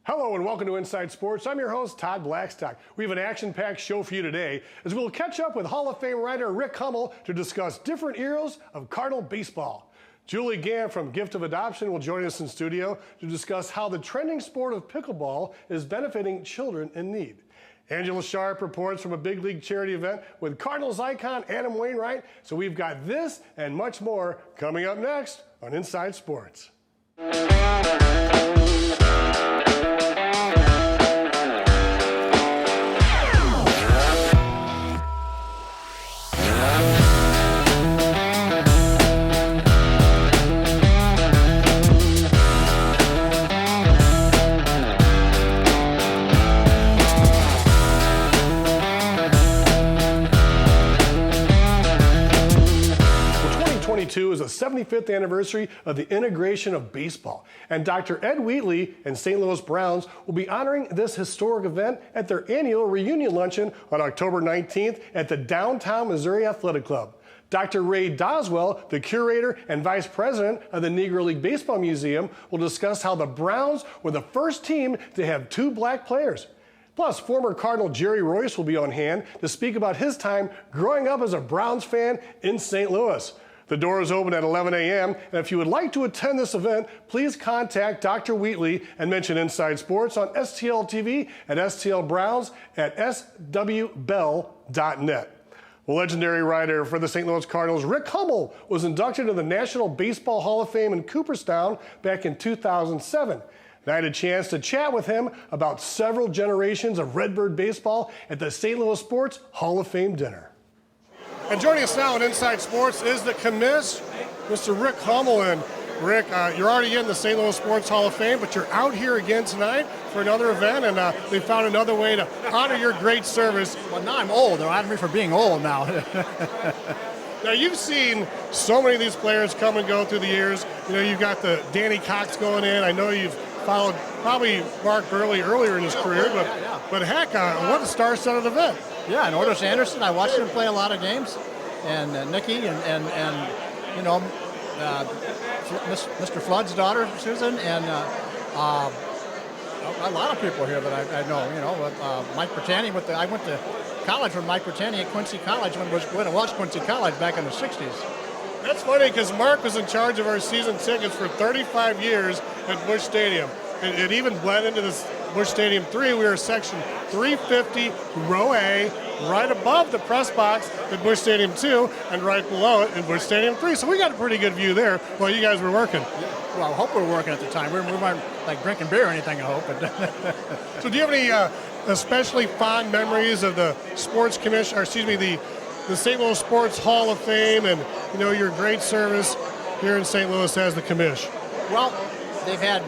Hello and welcome to Inside Sports. I'm your host, Todd Blackstock. We have an action-packed show for you today as we'll catch up with Hall of Fame writer Rick Hummel to discuss different eras of Cardinal baseball. Julie Gampp from Gift of Adoption will join us in studio to discuss how the trending sport of pickleball is benefiting children in need. Angella Sharpe reports from a big league charity event with Cardinals icon Adam Wainwright. So we've got this and much more coming up next on Inside Sports. Is the 75th anniversary of the integration of baseball. And Dr. Ed Wheatley and St. Louis Browns will be honoring this historic event at their annual reunion luncheon on October 19th at the Downtown Missouri Athletic Club. Dr. Ray Doswell, the curator and vice president of the Negro League Baseball Museum, will discuss how the Browns were the first team to have 2 black players. Plus, former Cardinal Jerry Royce will be on hand to speak about his time growing up as a Browns fan in St. Louis. The door is open at 11 a.m., and if you would like to attend this event, please contact Dr. Wheatley and mention Inside Sports on STL TV and STL Browns at swbell.net. Well, legendary writer for the St. Louis Cardinals, Rick Hummel, was inducted into the National Baseball Hall of Fame in Cooperstown back in 2007. And I had a chance to chat with him about several generations of Redbird baseball at the St. Louis Sports Hall of Fame dinner. And joining us now on Inside Sports is the commiss, Mr. Rick Hummel. And Rick, you're already in the St. Louis Sports Hall of Fame, but you're out here again tonight for another event, and they found another way to honor your great service. Well, now I'm old. They're honoring me for being old now. Now, you've seen so many of these players come and go through the years. You know, you've got the Danny Cox going in. I know you've followed probably Mark Burley earlier in his career, but heck, what a star-studded event. Yeah, and Otis Anderson, I watched him play a lot of games, and Nikki, and you know, Mr. Flood's daughter, Susan, and a lot of people here that I know, you know, Mike Bertani. I went to college with Mike Bertani at Quincy College when it was Quincy College back in the 60s. That's funny because Mark was in charge of our season tickets for 35 years at Busch Stadium. It even bled into this Busch Stadium 3. We were section 350, row A, right above the press box at Busch Stadium 2, and right below it in Busch Stadium 3. So we got a pretty good view there while you guys were working. Well, I hope we were working at the time. We weren't like drinking beer or anything, I hope. So do you have any especially fond memories of the sports commission, or excuse me, the St. Louis Sports Hall of Fame, and you know, your great service here in St. Louis as the commish? Well, they've had,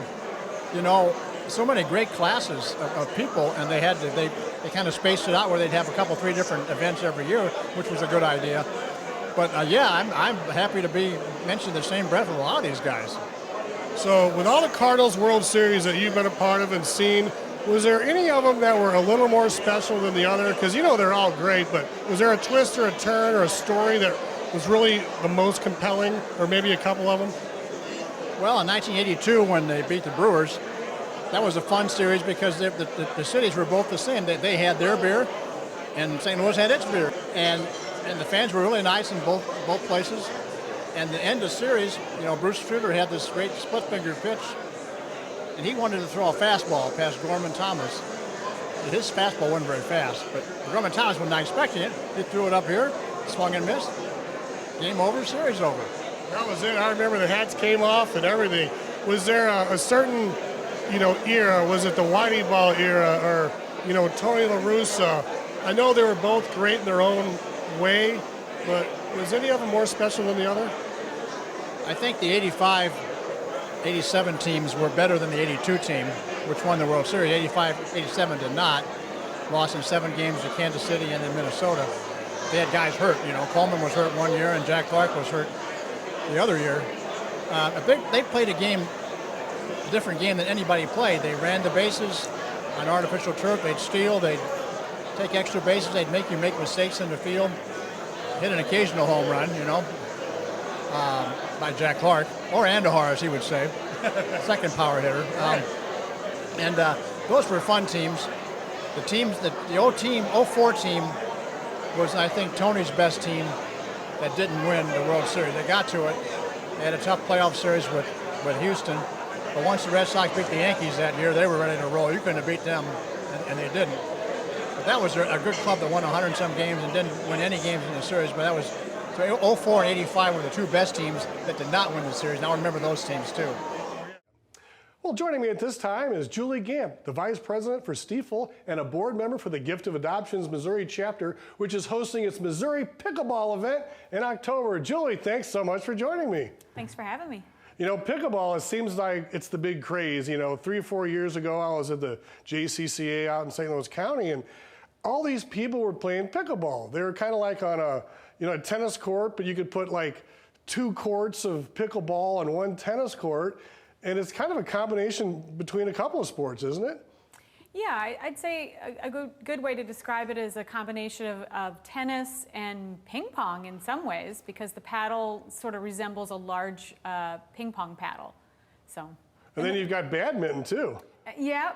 you know, so many great classes of people, and they kind of spaced it out where they'd have a couple, 3 different events every year, which was a good idea. But yeah, I'm happy to be mentioned in the same breath with a lot of these guys. So with all the Cardinals World Series that you've been a part of and seen, was there any of them that were a little more special than the other? Because you know they're all great, but was there a twist or a turn or a story that was really the most compelling, or maybe a couple of them? Well, in 1982, when they beat the Brewers, that was a fun series because the cities were both the same. They had their beer, and St. Louis had its beer. And the fans were really nice in both places. And the end of the series, you know, Bruce Sutter had this great split-finger pitch, and he wanted to throw a fastball past Gorman Thomas. His fastball wasn't very fast, but Gorman Thomas was not expecting it. He threw it up here, swung and missed. Game over, series over. That was it. I remember the hats came off and everything. Was there a certain, you know, era? Was it the Whitey Ball era, or, you know, Tony La Russa? I know they were both great in their own way, but was any of them more special than the other? I think the 85, 87 teams were better than the 82 team, which won the World Series. 85, 87 did not. Lost in 7 games to Kansas City and in Minnesota. They had guys hurt, you know. Coleman was hurt one year and Jack Clark was hurt the other year. They played a different game than anybody played. They ran the bases on artificial turf. They'd steal. They'd take extra bases. They'd make you make mistakes in the field. Hit an occasional home run, you know, by Jack Clark, or Andahar, as he would say, second power hitter. And those were fun teams. The old team, '04 team, was, I think, Tony's best team that didn't win the World Series. They got to it. They had a tough playoff series with Houston. But once the Red Sox beat the Yankees that year, they were ready to roll. You couldn't have beat them, and they didn't. But that was a good club that won 100 and some games and didn't win any games in the series. But that was, so '04 and '85 were the two best teams that did not win the series. Now remember those teams too. Well, joining me at this time is Julie Gampp, the Vice President for Stiefel and a board member for the Gift of Adoption's Missouri chapter, which is hosting its Missouri Pickleball event in October. Julie, thanks so much for joining me. Thanks for having me. You know, pickleball, it seems like it's the big craze. You know, 3 or 4 years ago, I was at the JCCA out in St. Louis County, and all these people were playing pickleball. They were kind of like on a tennis court, but you could put like 2 courts of pickleball on 1 tennis court. And it's kind of a combination between a couple of sports, isn't it? Yeah, I'd say a good way to describe it is a combination of tennis and ping pong in some ways, because the paddle sort of resembles a large ping pong paddle. So. And then you've got badminton too. Yeah,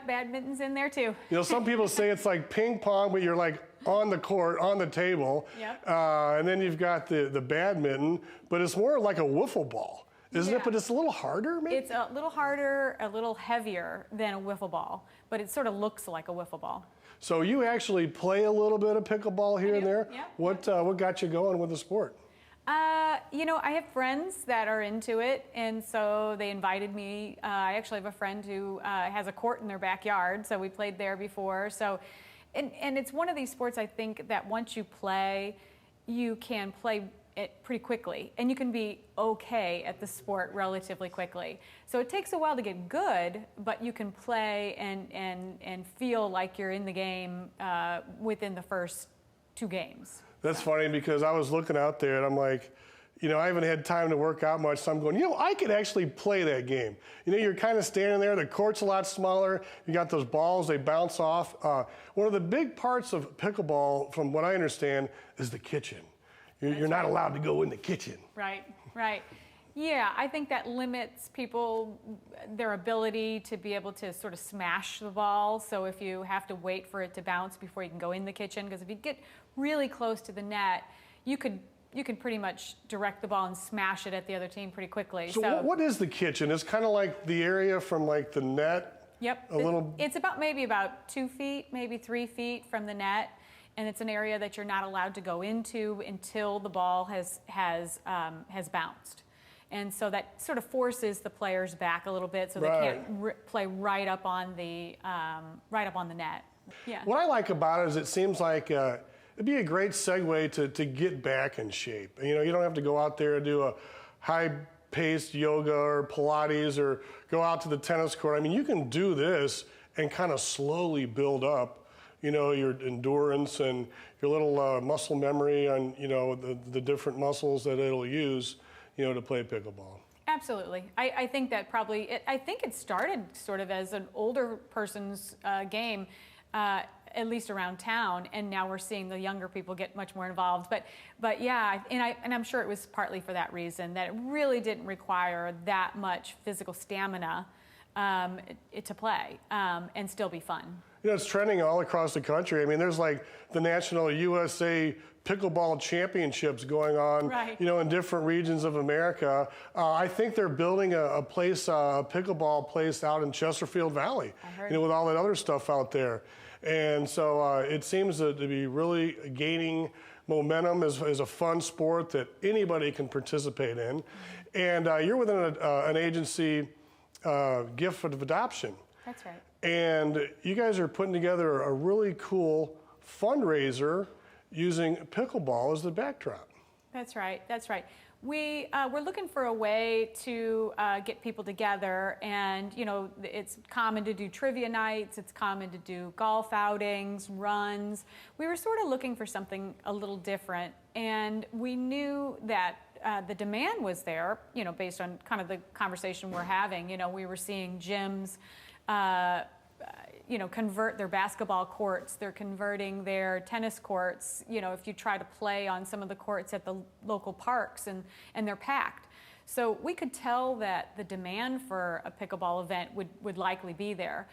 badminton's in there too. You know, some people say it's like ping pong, but you're like on the court, on the table. Yep. And then you've got the badminton, but it's more like a wiffle ball. Isn't it? But it's a little harder, maybe? It's a little harder, a little heavier than a wiffle ball, but it sort of looks like a wiffle ball. So you actually play a little bit of pickleball here and there? Yeah. What got you going with the sport? You know, I have friends that are into it, and so they invited me. I actually have a friend who has a court in their backyard, so we played there before. So, and it's one of these sports, I think, that once you play, you can play it pretty quickly, and you can be okay at the sport relatively quickly. So it takes a while to get good, but you can play and feel like you're in the game within the first 2 games. That's funny, because I was looking out there and I'm like, you know, I haven't had time to work out much, so I'm going, you know, I could actually play that game. You know, you're kind of standing there, the court's a lot smaller, you got those balls, they bounce off. One of the big parts of pickleball, from what I understand, is the kitchen. You're not allowed to go in the kitchen. Right. Yeah, I think that limits people, their ability to be able to sort of smash the ball. So if you have to wait for it to bounce before you can go in the kitchen, because if you get really close to the net, you could pretty much direct the ball and smash it at the other team pretty quickly. So what is the kitchen? It's kind of like the area from like the net? Yep. It's maybe about 2 feet, maybe 3 feet from the net. And it's an area that you're not allowed to go into until the ball has bounced. And so that sort of forces the players back a little bit, so they can't play right up on the net. Yeah. What I like about it is it seems like it'd be a great segue to get back in shape. You know, you don't have to go out there and do a high-paced yoga or Pilates or go out to the tennis court. I mean, you can do this and kind of slowly build up, you know, your endurance and your little muscle memory on, you know, the different muscles that it'll use, you know, to play pickleball. Absolutely. I think that I think it started sort of as an older person's game, at least around town, and now we're seeing the younger people get much more involved. But yeah, and I'm sure it was partly for that reason, that it really didn't require that much physical stamina to play and still be fun. You know, it's trending all across the country. I mean, there's like the National USA Pickleball Championships going on, you know, in different regions of America. I think they're building a pickleball place out in Chesterfield Valley, you know, with all that other stuff out there. And so it seems to be really gaining momentum as a fun sport that anybody can participate in. And you're within an agency, Gift of Adoption. That's right. And you guys are putting together a really cool fundraiser using pickleball as the backdrop. That's right. We're looking for a way to get people together, and you know, it's common to do trivia nights, it's common to do golf outings, runs. We were sort of looking for something a little different, and we knew that the demand was there, you know, based on kind of the conversation we're having. You know, we were seeing gyms you know, convert their basketball courts, they're converting their tennis courts. You know, if you try to play on some of the courts at the local parks, and they're packed. So we could tell that the demand for a pickleball event would likely be there.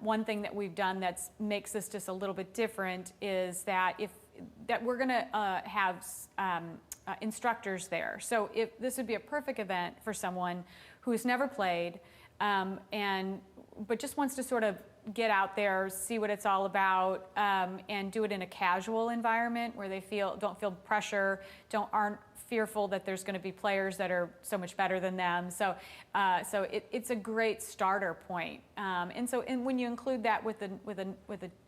One thing that we've done that makes this just a little bit different is that we're going to have instructors there. So if this would be a perfect event for someone who's never played but just wants to sort of get out there, see what it's all about, and do it in a casual environment where they don't feel pressure, aren't fearful that there's going to be players that are so much better than them. So it's a great starter point. And when you include that with a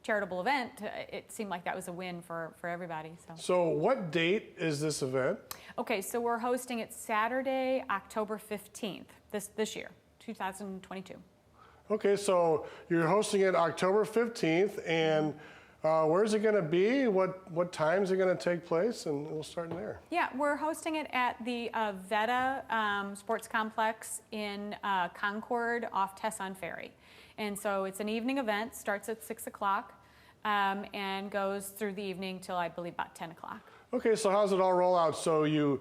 charitable event, it seemed like that was a win for everybody. So what date is this event? Okay, so we're hosting it Saturday, October 15th, this year, 2022. Okay, so you're hosting it October 15th, and where is it going to be? What time is it going to take place? And we'll start in there. Yeah, we're hosting it at the Veta Sports Complex in Concord off Tesson Ferry. And so it's an evening event, starts at 6 o'clock and goes through the evening till I believe about 10 o'clock. Okay, so how does it all roll out? So you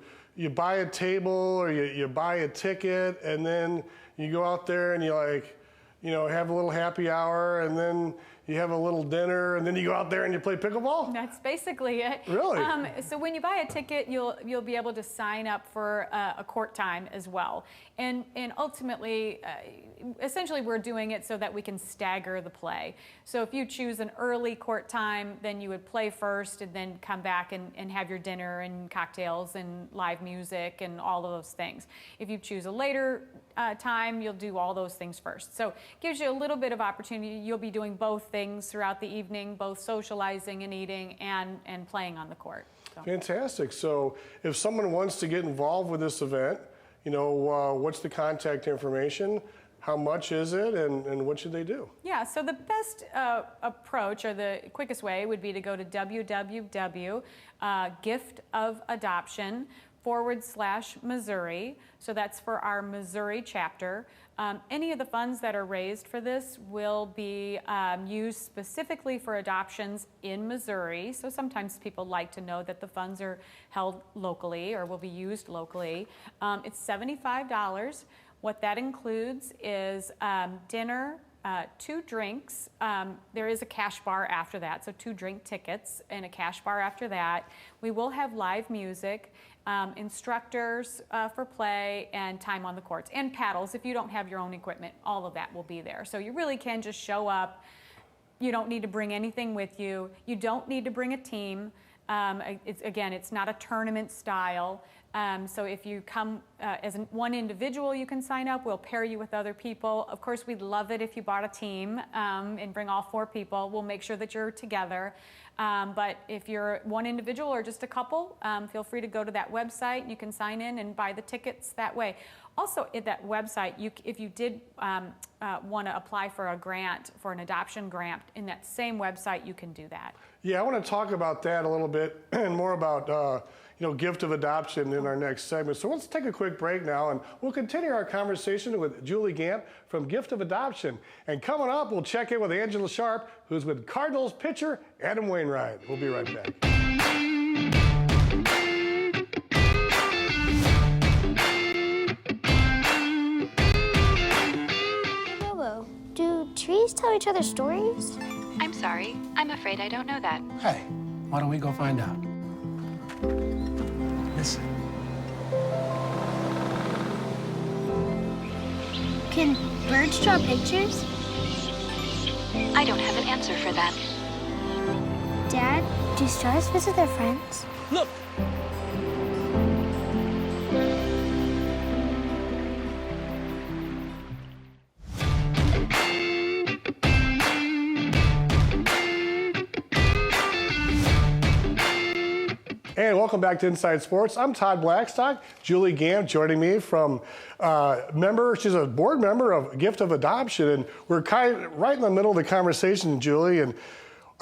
buy a table or you buy a ticket, and then you go out there and have a little happy hour, and then you have a little dinner, and then you go out there and you play pickleball? That's basically it. Really? So when you buy a ticket, you'll be able to sign up for a court time as well. And ultimately, essentially we're doing it so that we can stagger the play. So if you choose an early court time, then you would play first and then come back and have your dinner and cocktails and live music and all of those things. If you choose a later time, you'll do all those things first. So it gives you a little bit of opportunity. You'll be doing both things throughout the evening, both socializing and eating and playing on the court. So. Fantastic. So if someone wants to get involved with this event, what's the contact information? How much is it, and what should they do? Yeah, so the best approach, or the quickest way, would be to go to www.giftofadoption.com/Missouri. So that's for our Missouri chapter. Any of the funds that are raised for this will be used specifically for adoptions in Missouri. So sometimes people like to know that the funds are held locally or will be used locally. It's $75. What that includes is dinner, 2 drinks. There is a cash bar after that, so 2 drink tickets and a cash bar after that. We will have live music, instructors for play, and time on the courts, and paddles. If you don't have your own equipment, all of that will be there. So you really can just show up. You don't need to bring anything with you. You don't need to bring a team. It's not a tournament style. So if you come as one individual, you can sign up. We'll pair you with other people. Of course, we'd love it if you brought a team and bring all 4 people. We'll make sure that you're together. But if you're one individual or just a couple, feel free to go to that website. You can sign in and buy the tickets that way. Also, at that website, if you did want to apply for a grant, for an adoption grant, in that same website, you can do that. Yeah, I want to talk about that a little bit and more about gift of adoption in our next segment. So let's take a quick break now, and we'll continue our conversation with Julie Gampp from Gift of Adoption. And coming up, we'll check in with Angella Sharpe, who's with Cardinals pitcher Adam Wainwright. We'll be right back. Do trees tell each other stories? I'm sorry. I'm afraid I don't know that. Hey, why don't we go find out? Listen. Can birds draw pictures? I don't have an answer for that. Dad, do stars visit their friends? Look! And welcome back to Inside Sports. I'm Todd Blackstock. Julie Gampp joining me from she's a board member of Gift of Adoption, and we're right in the middle of the conversation, Julie, and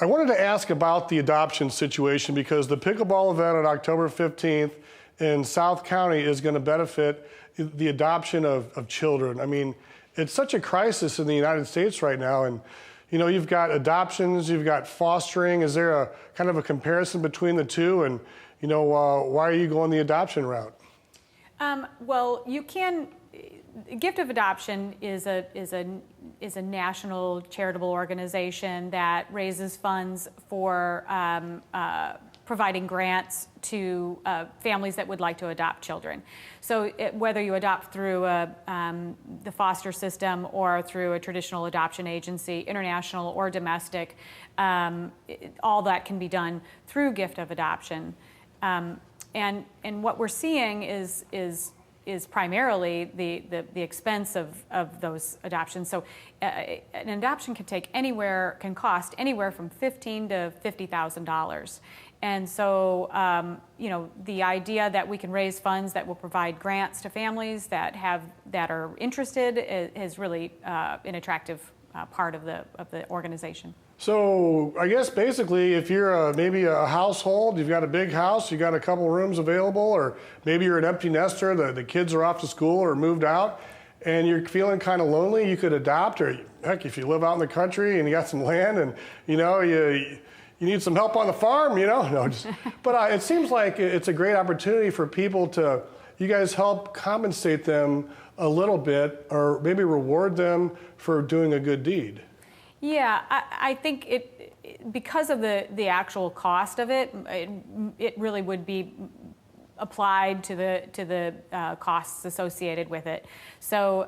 I wanted to ask about the adoption situation because the pickleball event on October 15th in South County is going to benefit the adoption of children. I mean, it's such a crisis in the United States right now, and you've got adoptions, you've got fostering. Is there a kind of a comparison between the two? And why are you going the adoption route? Well, you can. Gift of Adoption is a national charitable organization that raises funds for providing grants to families that would like to adopt children. So whether you adopt through the foster system or through a traditional adoption agency, international or domestic, all that can be done through Gift of Adoption. And what we're seeing is primarily the expense of those adoptions. So an adoption can cost anywhere from $15,000 to $50,000. And so, the idea that we can raise funds that will provide grants to families that are interested is really an attractive part of the organization. So I guess basically if you're maybe a household, you've got a big house, you got a couple rooms available, or maybe you're an empty nester, the kids are off to school or moved out, and you're feeling kind of lonely, you could adopt, or heck, if you live out in the country and you got some land and you need some help on the farm, but it seems like it's a great opportunity for people you guys help compensate them a little bit or maybe reward them for doing a good deed. Yeah, I think because of the actual cost of it really would be applied to the costs associated with it. So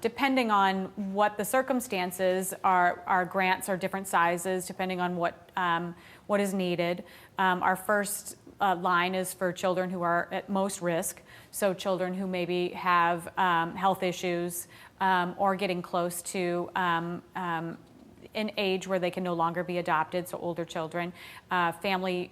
depending on what the circumstances, our grants are different sizes depending on what is needed. Our first line is for children who are at most risk, so children who maybe have health issues or getting close to an age where they can no longer be adopted, so older children, family,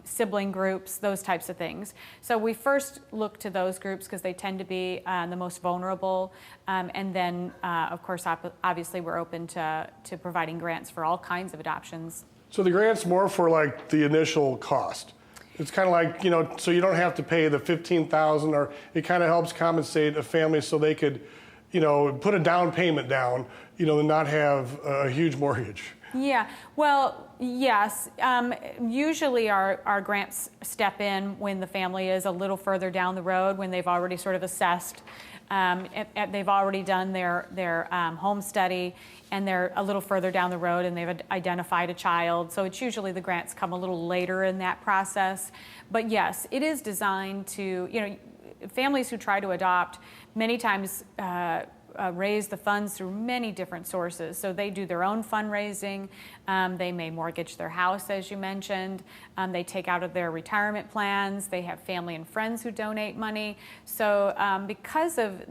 sibling groups, those types of things. So we first look to those groups because they tend to be the most vulnerable, and then, of course, obviously we're open to providing grants for all kinds of adoptions. So the grant's more for like the initial cost. It's kind of like, so you don't have to pay the $15,000, or it kind of helps compensate a family so they could, put a down payment down, and not have a huge mortgage. Yeah, well, yes. Usually our grants step in when the family is a little further down the road, when they've already sort of assessed, they've already done their home study, and they're a little further down the road and they've identified a child. So it's usually the grants come a little later in that process. But yes, it is designed to, families who try to adopt many times raise the funds through many different sources. So they do their own fundraising. They may mortgage their house, as you mentioned. They take out of their retirement plans. They have family and friends who donate money. So because of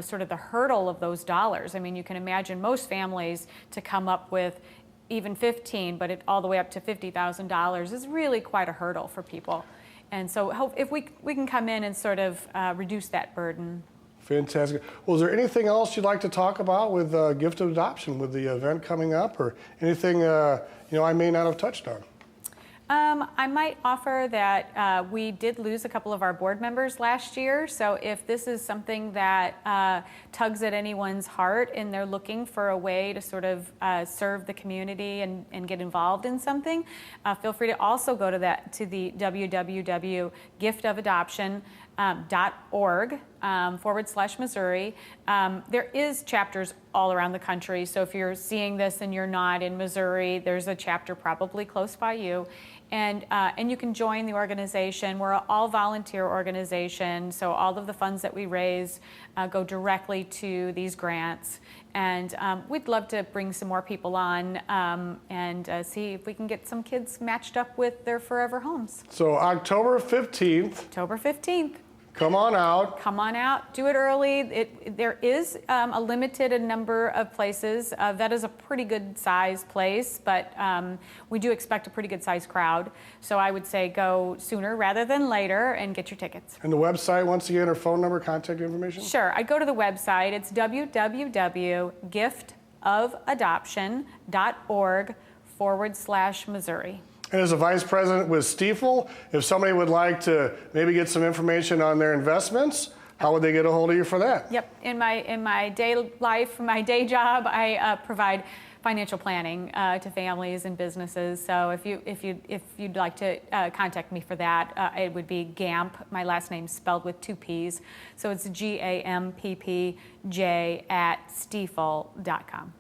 sort of the hurdle of those dollars, you can imagine most families to come up with even $15,000, but all the way up to $50,000 is really quite a hurdle for people. And so if we can come in and sort of reduce that burden. Fantastic. Well, is there anything else you'd like to talk about with Gift of Adoption, with the event coming up, or anything I may not have touched on? I might offer that we did lose a couple of our board members last year. So if this is something that tugs at anyone's heart and they're looking for a way to sort of serve the community and get involved in something, feel free to also go to the www.giftofadoption.org/Missouri. There is chapters all around the country. So if you're seeing this and you're not in Missouri, there's a chapter probably close by you. And you can join the organization. We're an all-volunteer organization, so all of the funds that we raise go directly to these grants. And we'd love to bring some more people on and see if we can get some kids matched up with their forever homes. So October 15th. October 15th. Come on out. Come on out. Do it early. There is a limited number of places. That is a pretty good size place, but we do expect a pretty good size crowd. So I would say go sooner rather than later and get your tickets. And the website, once again, or phone number, contact information? Sure. I'd go to the website. It's www.giftofadoption.org/Missouri. And as a vice president with Stiefel, if somebody would like to maybe get some information on their investments, how would they get a hold of you for that? Yep. In my day life, my day job, I provide financial planning to families and businesses. So if you'd like to contact me for that, it would be Gampp. My last name's spelled with 2 P's, so it's GAMPPJ@stiefel.com.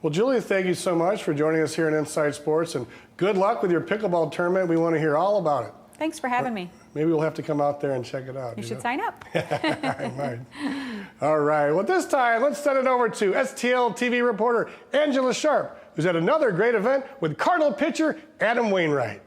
Well, Julia, thank you so much for joining us here in Inside Sports, and good luck with your pickleball tournament. We want to hear all about it. Thanks for having me. Maybe we'll have to come out there and check it out. You should sign up. I might. All right. Well, this time, let's send it over to STL TV reporter Angella Sharpe, who's at another great event with Cardinal pitcher Adam Wainwright.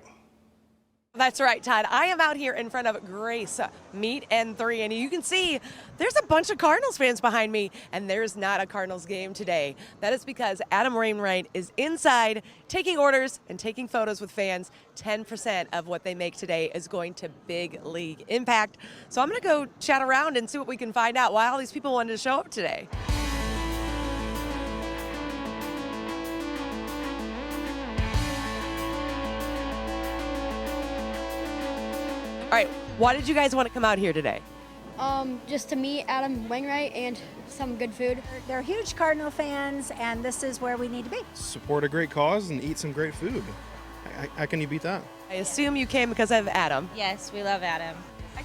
That's right, Todd. I am out here in front of Grace Meet N3, and you can see there's a bunch of Cardinals fans behind me, and there's not a Cardinals game today. That is because Adam Wainwright is inside taking orders and taking photos with fans. 10% of what they make today is going to Big League Impact. So I'm going to go chat around and see what we can find out why all these people wanted to show up today. All right, why did you guys want to come out here today? Just to meet Adam Wainwright and some good food. They're huge Cardinal fans, and this is where we need to be. Support a great cause and eat some great food. How can you beat that? I assume you came because of Adam. Yes, we love Adam.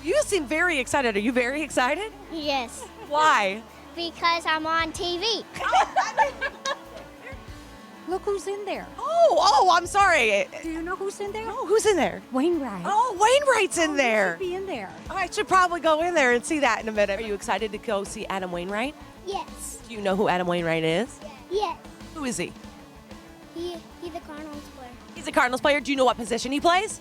You seem very excited. Are you very excited? Yes, Why? because I'm on TV. Look who's in there. Oh, I'm sorry. Do you know who's in there? Oh, who's in there? Wainwright. Oh, Wainwright's in there. He should be in there. I should probably go in there and see that in a minute. Are you excited to go see Adam Wainwright? Yes. Do you know who Adam Wainwright is? Yeah. Who is he? He's a Cardinals player. He's a Cardinals player. Do you know what position he plays?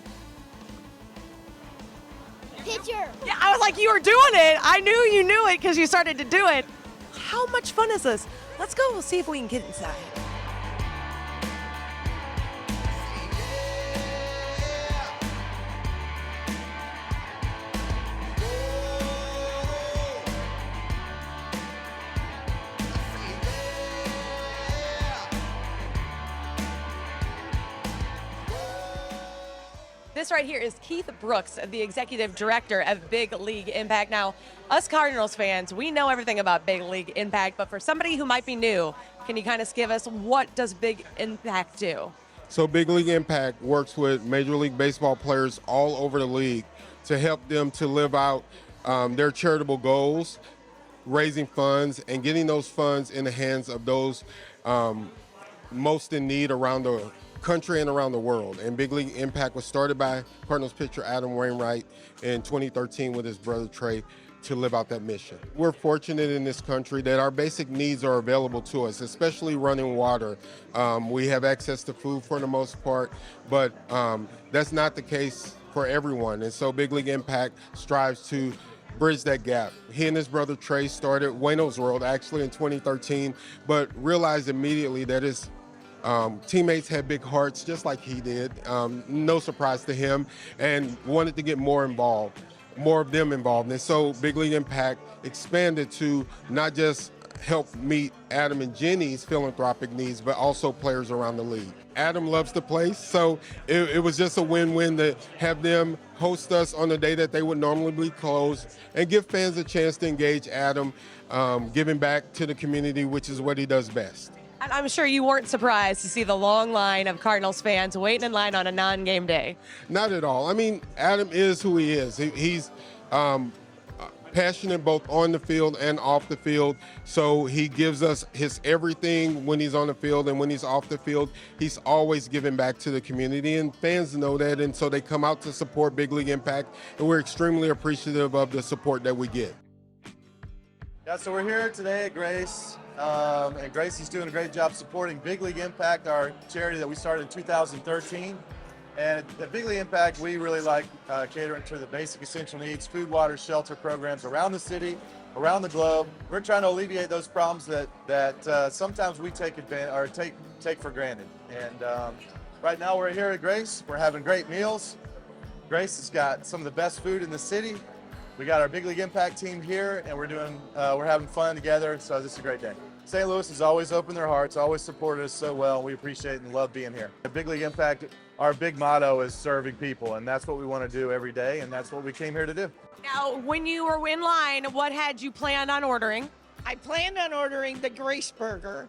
Pitcher. Yeah, I was like, you were doing it. I knew you knew it because you started to do it. How much fun is this? Let's go. We'll see if we can get inside. This right here is Keith Brooks, the executive director of Big League Impact. Now, us Cardinals fans, we know everything about Big League Impact, but for somebody who might be new, can you kind of give us what does Big Impact do? So Big League Impact works with Major League Baseball players all over the league to help them to live out their charitable goals, raising funds, and getting those funds in the hands of those most in need around the country and around the world. And Big League Impact was started by Cardinals pitcher Adam Wainwright in 2013 with his brother Trey to live out that mission. We're fortunate in this country that our basic needs are available to us, especially running water. We have access to food for the most part, but that's not the case for everyone. And so Big League Impact strives to bridge that gap. He and his brother Trey started Wayno's World actually in 2013, but realized immediately that his teammates had big hearts just like he did, no surprise to him, and wanted to get more of them involved. And so Big League Impact expanded to not just help meet Adam and Jenny's philanthropic needs, but also players around the league. Adam loves the place, so it was just a win-win to have them host us on the day that they would normally be closed and give fans a chance to engage Adam, giving back to the community, which is what he does best. And I'm sure you weren't surprised to see the long line of Cardinals fans waiting in line on a non-game day. Not at all. I mean, Adam is who he is. He's passionate both on the field and off the field, so he gives us his everything when he's on the field, and when he's off the field, he's always giving back to the community, and fans know that, and so they come out to support Big League Impact, and we're extremely appreciative of the support that we get. Yeah, so we're here today at Grace. And Gracie's doing a great job supporting Big League Impact, our charity that we started in 2013. And at Big League Impact, we really like catering to the basic essential needs, food, water, shelter programs around the city, around the globe. We're trying to alleviate those problems that sometimes we take for granted. And right now we're here at Grace. We're having great meals. Grace has got some of the best food in the city. We got our Big League Impact team here, and we're having fun together, so this is a great day. St. Louis has always opened their hearts, always supported us so well. We appreciate and love being here. At Big League Impact, our big motto is serving people, and that's what we want to do every day, and that's what we came here to do. Now, when you were in line, what had you planned on ordering? I planned on ordering the Grace Burger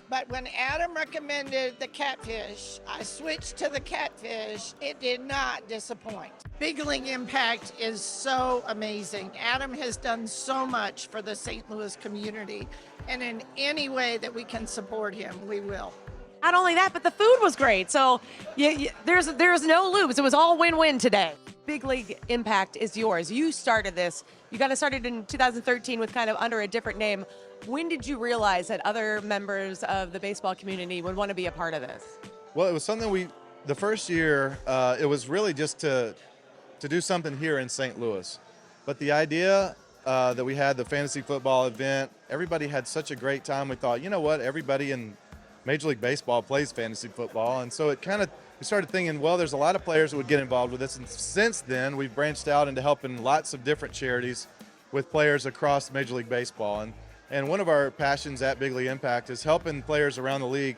But when Adam recommended the catfish, I switched to the catfish. It did not disappoint. Big League Impact is so amazing. Adam has done so much for the St. Louis community, and in any way that we can support him, we will. Not only that, but the food was great. So there's no lose. It was all win-win today. Big League Impact is yours. You started this. You got started in 2013 with kind of under a different name. When did you realize that other members of the baseball community would want to be a part of this? Well, it was something the first year, it was really just to do something here in St. Louis. But the idea that we had the fantasy football event, everybody had such a great time. We thought, you know what, everybody in Major League Baseball plays fantasy football. And so we started thinking, well, there's a lot of players that would get involved with this. And since then, we've branched out into helping lots of different charities with players across Major League Baseball. And one of our passions at Big League Impact is helping players around the league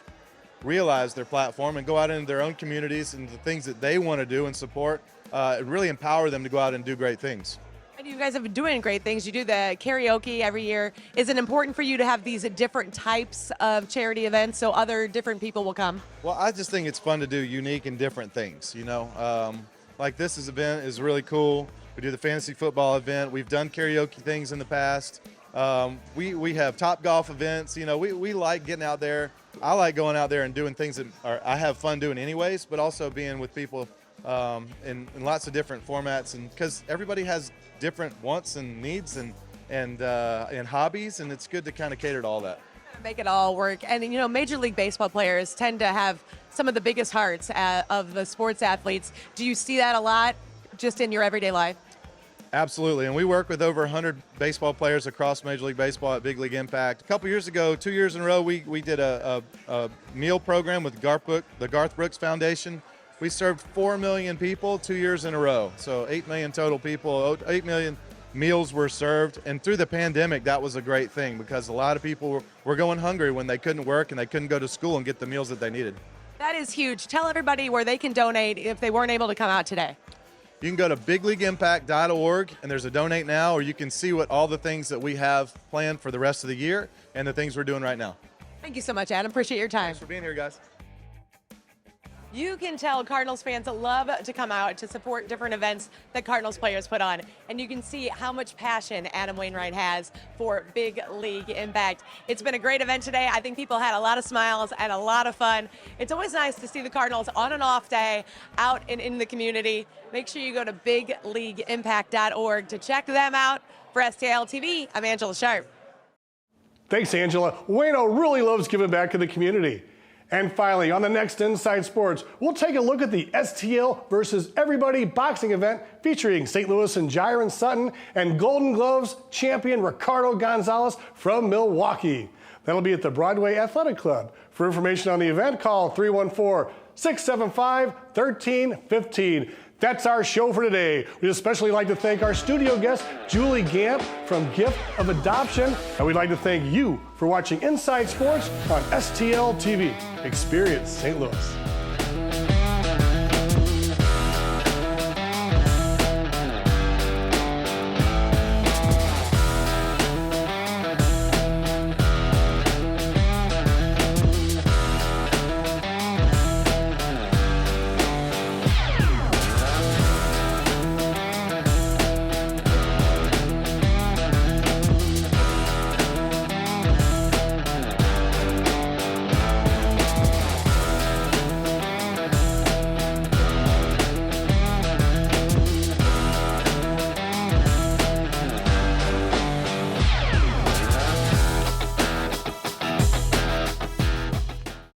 realize their platform and go out into their own communities and the things that they want to do and support, really empower them to go out and do great things. And you guys have been doing great things. You do the karaoke every year. Is it important for you to have these different types of charity events so other different people will come? Well, I just think it's fun to do unique and different things, you know. Like this event is really cool. We do the fantasy football event. We've done karaoke things in the past. We have top golf events. You know, we like getting out there. I like going out there and doing things that I have fun doing anyways, but also being with people in lots of different formats, and because everybody has different wants and needs and hobbies, and it's good to kind of cater to all that. Make it all work. And, you know, Major League Baseball players tend to have some of the biggest hearts of the sports athletes. Do you see that a lot just in your everyday life? Absolutely, and we work with over 100 baseball players across Major League Baseball at Big League Impact. A couple years ago, 2 years in a row, we did a meal program with the Garth Brooks Foundation. We served 4 million people 2 years in a row, so 8 million total people, 8 million meals were served. And through the pandemic, that was a great thing because a lot of people were going hungry when they couldn't work and they couldn't go to school and get the meals that they needed. That is huge. Tell everybody where they can donate if they weren't able to come out today. You can go to bigleagueimpact.org, and there's a donate now, or you can see what all the things that we have planned for the rest of the year and the things we're doing right now. Thank you so much, Adam. Appreciate your time. Thanks for being here, guys. You can tell Cardinals fans love to come out to support different events that Cardinals players put on. And you can see how much passion Adam Wainwright has for Big League Impact. It's been a great event today. I think people had a lot of smiles and a lot of fun. It's always nice to see the Cardinals on an off day out and in the community. Make sure you go to bigleagueimpact.org to check them out. For STL TV, I'm Angella Sharpe. Thanks, Angela. Wayno really loves giving back to the community. And finally, on the next Inside Sports, we'll take a look at the STL versus Everybody boxing event featuring St. Louis and Jiron Sutton and Golden Gloves champion Ricardo Gonzalez from Milwaukee. That'll be at the Broadway Athletic Club. For information on the event, call 314-675-1315. That's our show for today. We'd especially like to thank our studio guest, Julie Gampp from Gift of Adoption. And we'd like to thank you for watching Inside Sports on STL TV. Experience St. Louis.